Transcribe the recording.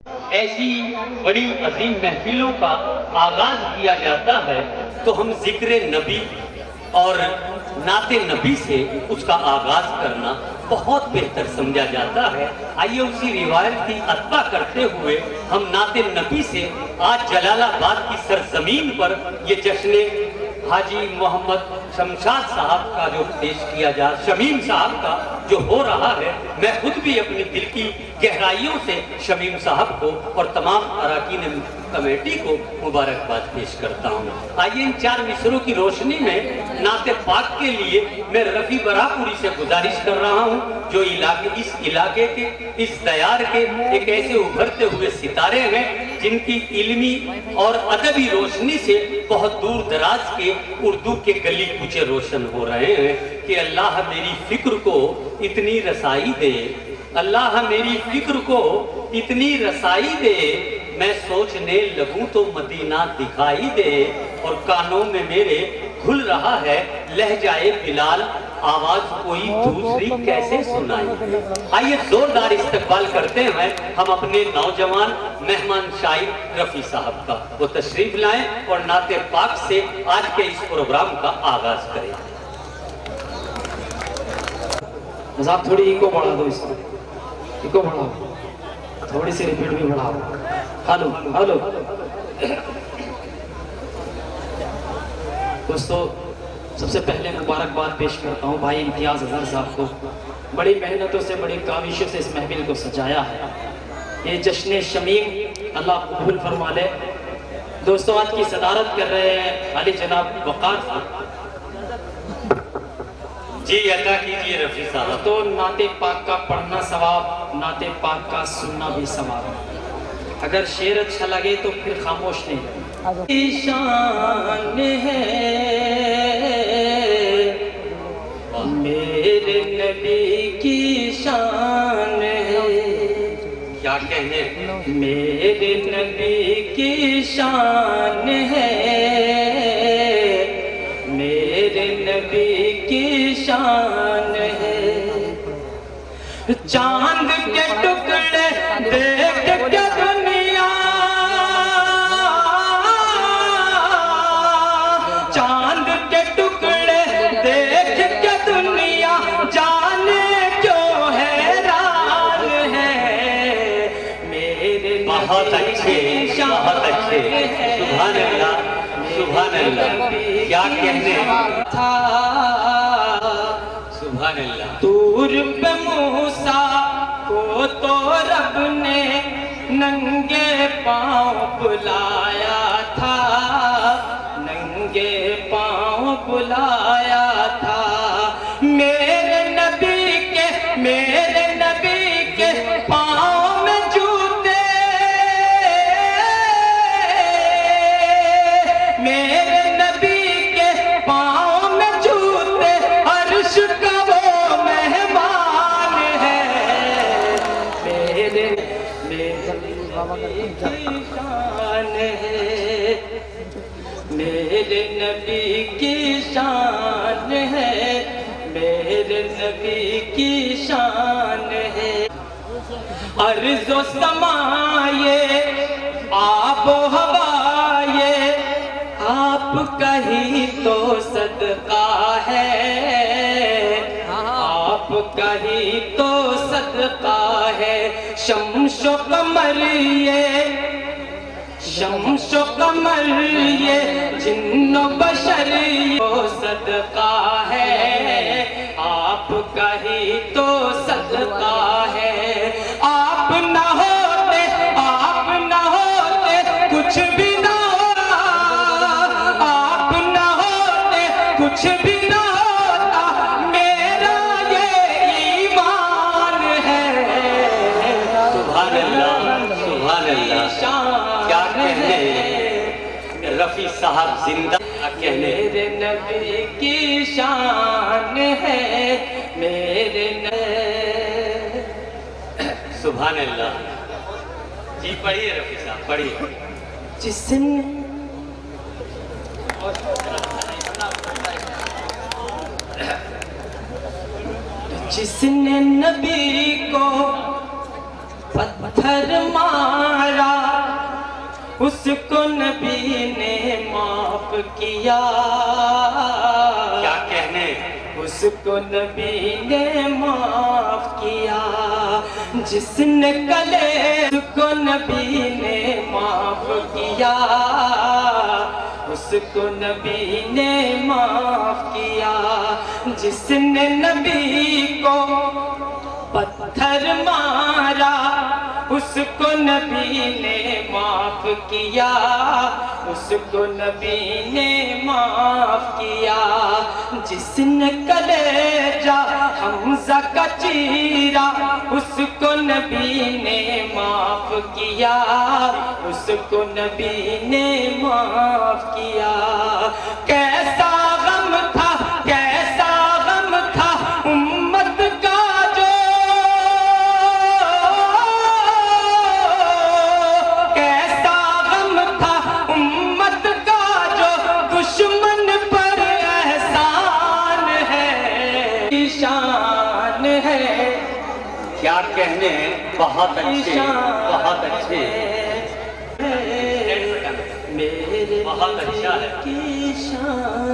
ایسی بڑی عظیم محفلوں کا آغاز کیا جاتا ہے تو ہم ذکر نبی اور نعت نبی سے اس کا آغاز کرنا بہت بہتر سمجھا جاتا ہے۔ آئیے اسی روایت کی اتباع کرتے ہوئے ہم نعت نبی سے آج جلال آباد کی سرزمین پر یہ جشن حاجی محمد شمشاد صاحب کا جو پیش کیا شمیم صاحب کا جو ہو رہا ہے، میں خود بھی اپنی دل کی گہرائیوں سے شمیم صاحب کو اور تمام اراکین کمیٹی کو مبارکباد پیش کرتا ہوں۔ آئیے ان 4 مصروں کی روشنی میں نعت پاک کے لیے میں رفیع براپوری سے گزارش کر رہا ہوں جو اس علاقے کے اس دیار کے ایک ایسے ابھرتے ہوئے ستارے ہیں جن کی علمی اور ادبی روشنی سے بہت دور دراز کے اردو کے گلی کوچے روشن ہو رہے ہیں کہ اللہ میری فکر کو اتنی رسائی دے، اللہ میری فکر کو اتنی رسائی دے، میں سوچنے لگوں تو مدینہ دکھائی دے، اور کانوں میں میرے کھل رہا ہے لہجہ بلال، آواز کوئی دوسری کیسے سنائی۔ آئیے زوردار استقبال کرتے ہیں ہم اپنے نوجوان مہمان شاعر رفیع صاحب کا، وہ تشریف لائیں اور نعت پاک سے آج کے اس پروگرام کا آغاز کریں۔ آپ تھوڑی ایکو بڑھا دو، اس کو ایکو بڑھاؤ، تھوڑی سی ریپیٹ بھی بڑھاؤ۔ ہلو ہلو دوستو، سب سے پہلے مبارکباد پیش کرتا ہوں بھائی امتیاز اظہر صاحب کو، بڑی محنتوں سے بڑی کاوشوں سے اس محفل کو سجایا ہے۔ یہ جشن شمیم اللہ قبول فرما لے۔ دوستو آج کی صدارت کر رہے ہیں علی جناب وقار صاحب جی، عطا کیجئے رفیع صاحب۔ تو نعت پاک کا پڑھنا ثواب، نعت پاک کا سننا بھی ثواب۔ اگر شعر اچھا لگے تو پھر خاموش نہیں رہے۔ شان ہے میرے نبی کی شان ہے، کیا کہنے، میرے نبی کی شان ہے، میرے نبی کی شان ہے۔ چاند کے ٹکڑے دیکھ کے دنیا، چاند کے ٹکڑے دیکھ کے دنیا جانے کیوں حیران ہے، میرے بہت اچھے، بہت اچھے، سبحان اللہ، سبحان اللہ، کیا کہنے تھا سبحان اللہ۔ طور پہ موسیٰ کو تو رب نے ننگے پاؤں بلایا تھا، ننگے پاؤں بلایا تھا، میرے نبی کے پاؤں میں جوتے، میرے نبی کے پاؤں میں جوتے، عرش کا وہ مہمان ہے، میرے شان ہے، میرے نبی کی شان ہے، میرے نبی کی شان ہے۔ ارض و سماء یہ آب و ہوا یہ آپ کا ہی تو صدقہ ہے، آپ کا ہی تو صدقہ ہے۔ شمس و قمر یہ، شمس و قمر یہ جن و بشر یہ صدقہ ہے، آپ کا ہی تو صدقہ ہے۔ آپ نہ ہوتے، آپ نہ ہوتے کچھ بھی نہ ہوتا، آپ نہ ہوتے کچھ بھی نہ ہوتا، میرا یہ ایمان ہے۔ سبحان اللہ، سبحان اللہ، کیا کہنے رفیع صاحب زندہ، کیا کہنے، میرے نبی کی شان ہے، میرے سبحان اللہ۔ جی پڑھیے رفیع صاحب، پڑھیے۔ جس نے جس نے نبی کو پتھر مارا اس کو نبی نے معاف کیا. کیا کہنے, اس کو نبی نے معاف کیا. جس نے کلے اس کو نبی نے معاف کیا. اس کو نبی نے معاف کیا. جس نے نبی کو پتھر مارا اس کو نبی نے معاف کیا. اس کو نبی نے معاف کیا. جس نے کلیجہ حمزہ کا چیرا اس کو نبی نے معاف کیا. اس کو نبی نے معاف کیا. کیسا غم تھا, کیسا غم تھا امت کا جو, کیسا غم تھا امت کا جو دشمن پر احسان ہے, شان ہے. کیا کہنے, بہت اچھے, بہت اچھے. میرے بہت اچھا ہے. کی شان